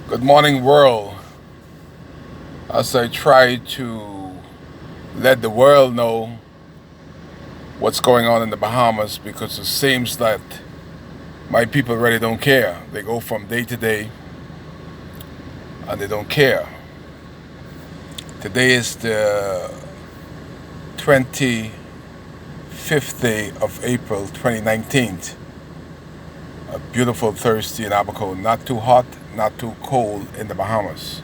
Good morning, world. As I try to let the world know what's going on in the Bahamas because it seems that my people really don't care. They go from day to day and they don't care. Today is the 25th day of April 2019. A beautiful Thursday in Abaco. Not too hot, not too cold in the Bahamas.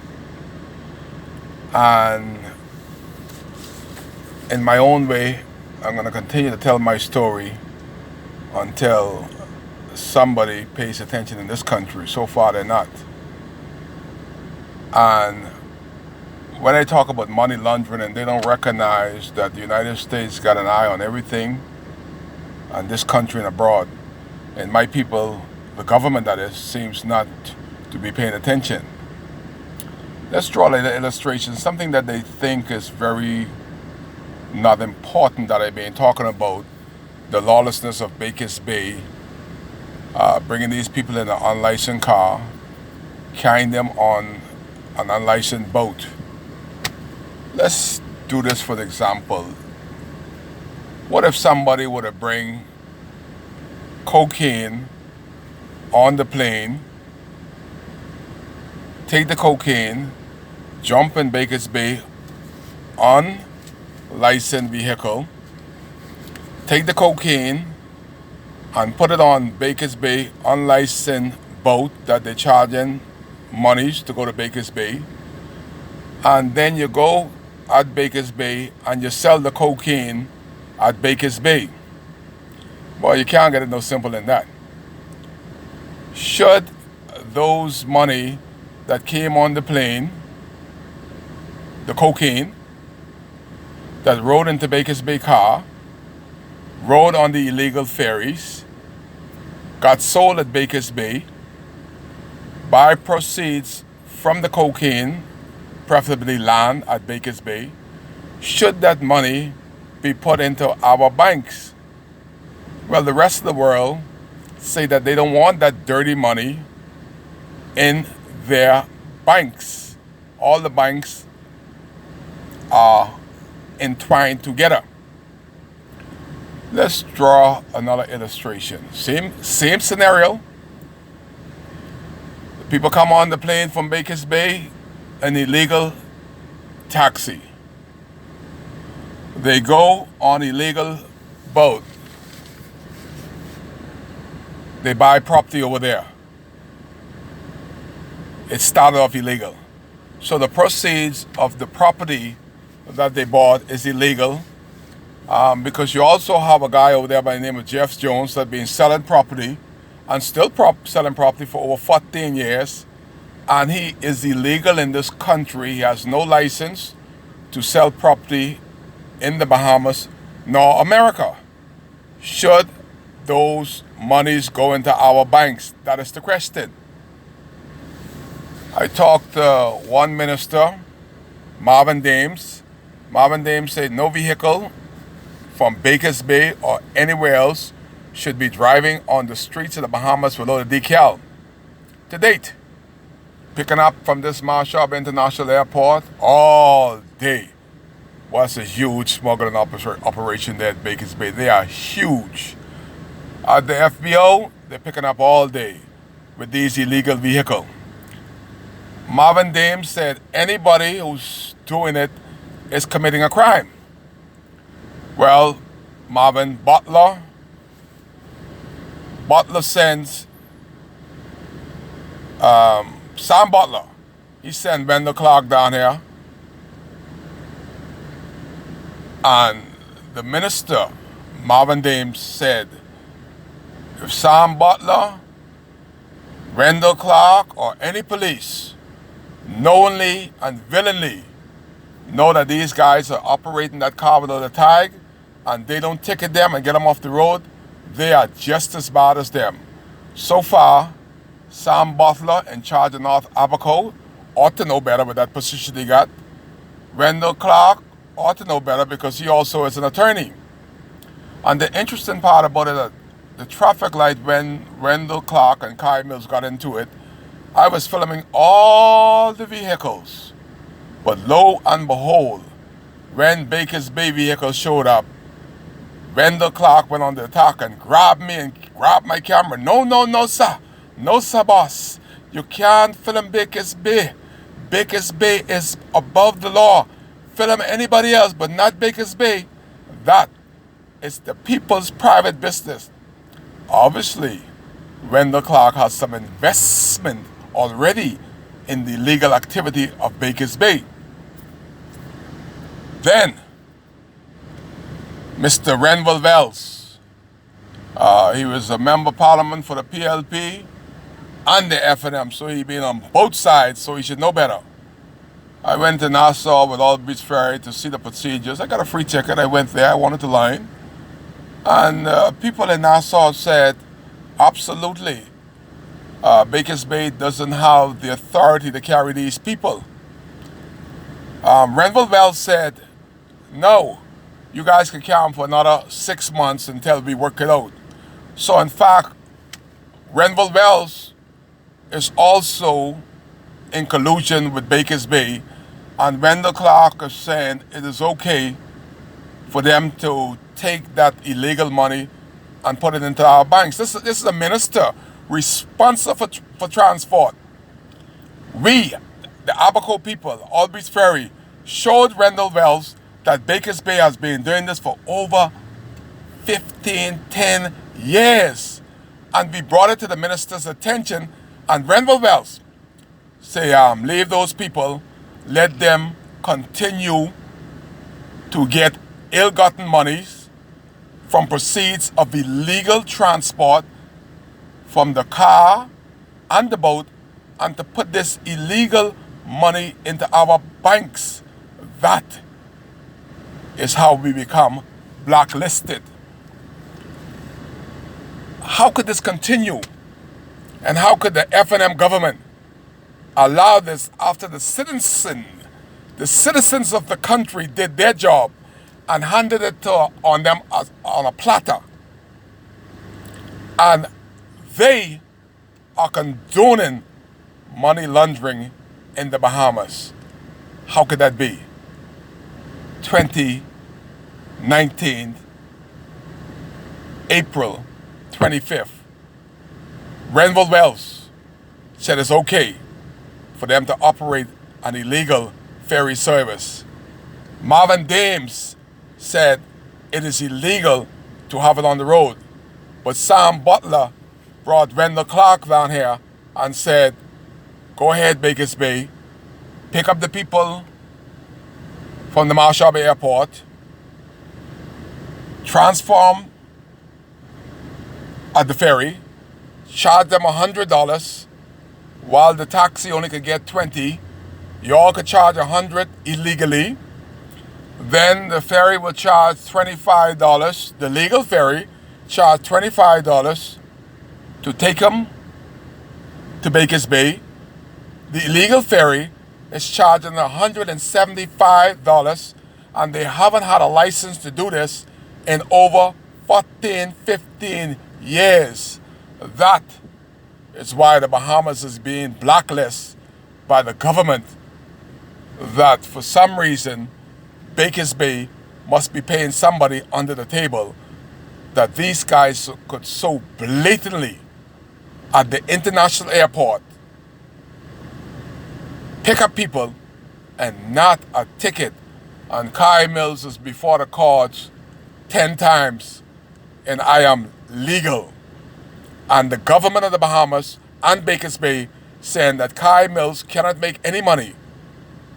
And in my own way, I'm going to continue to tell my story until somebody pays attention in this country. So far, they're not. And when I talk about money laundering and they don't recognize that the United States got an eye on everything on this country and abroad, and my people, the government that is, seems not to be paying attention. Let's draw an illustration, something that they think is very not important that I've been talking about, the lawlessness of Baker's Bay, bringing these people in an unlicensed car, carrying them on an unlicensed boat. Let's do this for the example. What if somebody were to bring cocaine on the plane, take the cocaine, jump in Baker's Bay unlicensed vehicle, take the cocaine and put it on Baker's Bay unlicensed boat that they're charging monies to go to Baker's Bay, and then you go at Baker's Bay and you sell the cocaine at Baker's Bay? Well, you can't get it no simple than that. Should those money that came on the plane, the cocaine that rode into Baker's Bay car, rode on the illegal ferries, got sold at Baker's Bay, buy proceeds from the cocaine, preferably land at Baker's Bay, should that money be put into our banks? Well, the rest of the world say that they don't want that dirty money in their banks. All the banks are entwined together. Let's draw another illustration. Same scenario. People come on the plane from Baker's Bay, an illegal taxi. They go on illegal boat. They buy property over there. It started off illegal. So the proceeds of the property that they bought is illegal, because you also have a guy over there by the name of Jeff Jones that's been selling property and still selling property for over 14 years. And he is illegal in this country. He has no license to sell property in the Bahamas nor America. Should those monies go into our banks? That is the question. I talked to one minister, Marvin Dames. Marvin Dames said no vehicle from Baker's Bay or anywhere else should be driving on the streets of the Bahamas without a decal. To date, picking up from this Marshall International Airport all day was a huge smuggling operation there at Baker's Bay. They are huge. At the FBO, they're picking up all day with these illegal vehicles. Marvin Dames said anybody who's doing it is committing a crime. Well, Marvin Butler sends Sam Butler. He sent Wendell Clark down here, and the minister, Marvin Dames, said if Sam Butler, Wendell Clark, or any police knowingly and willingly know that these guys are operating that car without a tag and they don't ticket them and get them off the road, they are just as bad as them. So far, Sam Butler, in charge of North Abaco, ought to know better with that position he got. Wendell Clark ought to know better because he also is an attorney. And the interesting part about it, the traffic light, when Wendell Clark and Kai Mills got into it, I was filming all the vehicles. But lo and behold, when Baker's Bay vehicle showed up, Wendell Clark went on the attack and grabbed me and grabbed my camera. No, no, no, sir. No, sir, boss. You can't film Baker's Bay. Baker's Bay is above the law. Film anybody else, but not Baker's Bay. That is the people's private business. Obviously, Wendell Clark has some investment already in the legal activity of Baker's Bay. Then, Mr. Renville Wells, he was a member of parliament for the PLP and the FNM, so he been on both sides, so he should know better. I went to Nassau with Aldrich Ferry to see the procedures. I got a free ticket. I went there. I wanted to line. And people in Nassau said, absolutely, Baker's Bay doesn't have the authority to carry these people. Renville Wells said, no, you guys can carry them for another 6 months until we work it out. So in fact, Renville Wells is also in collusion with Baker's Bay, and Wendell Clark is saying it is okay for them to take that illegal money and put it into our banks. This is a minister responsible for transport. We, the Abaco people, Aldrich Ferry, showed Wendell Wells that Baker's Bay has been doing this for over 10 years. And we brought it to the minister's attention, and Wendell Wells say, leave those people, let them continue to get ill-gotten monies from proceeds of illegal transport from the car and the boat, and to put this illegal money into our banks. That is how we become blacklisted. How could this continue? And how could the FNM government allow this after the citizens of the country did their job and handed it on them on a platter? And they are condoning money laundering in the Bahamas. How could that be? 2019, April 25th, Renville Wells said it's okay for them to operate an illegal ferry service. Marvin Dames said it is illegal to have it on the road. But Sam Butler brought Wendell Clark down here and said, go ahead, Baker's Bay, pick up the people from the Marshall Bay Airport, transform at the ferry, charge them $100, while the taxi only could get 20. You all could charge 100 illegally. Then the ferry will charge $25. The legal ferry charge $25 to take them to Baker's Bay. The illegal ferry is charging $175, and they haven't had a license to do this in over 14, 15 years. That is why the Bahamas is being blacklisted by the government. That for some reason, Baker's Bay must be paying somebody under the table, that these guys could so blatantly at the international airport pick up people and not a ticket. And Kai Mills is before the courts 10 times, and I am legal. And the government of the Bahamas and Baker's Bay saying that Kai Mills cannot make any money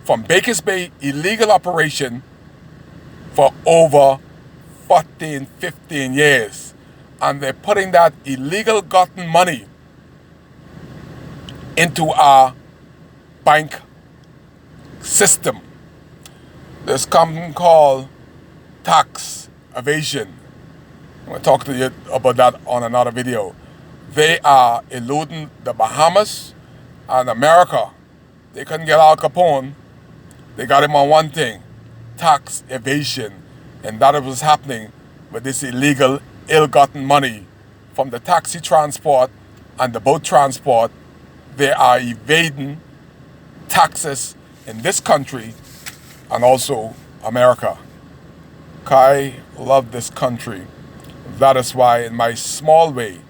from Baker's Bay illegal operation for over 14, 15 years. And they're putting that illegal gotten money into our bank system. There's something called tax evasion. I'm going to talk to you about that on another video. They are eluding the Bahamas and America. They couldn't get Al Capone. They got him on one thing, tax evasion. And that was happening with this illegal, ill-gotten money from the taxi transport and the boat transport they are evading taxes in this country and also America. I love this country. That is why, in my small way,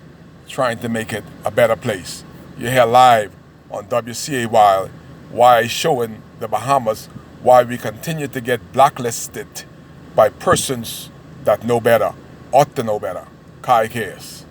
trying to make it a better place. You're here live on WCAY why showing the Bahamas why we continue to get blacklisted by persons that know better, ought to know better. Kai KS.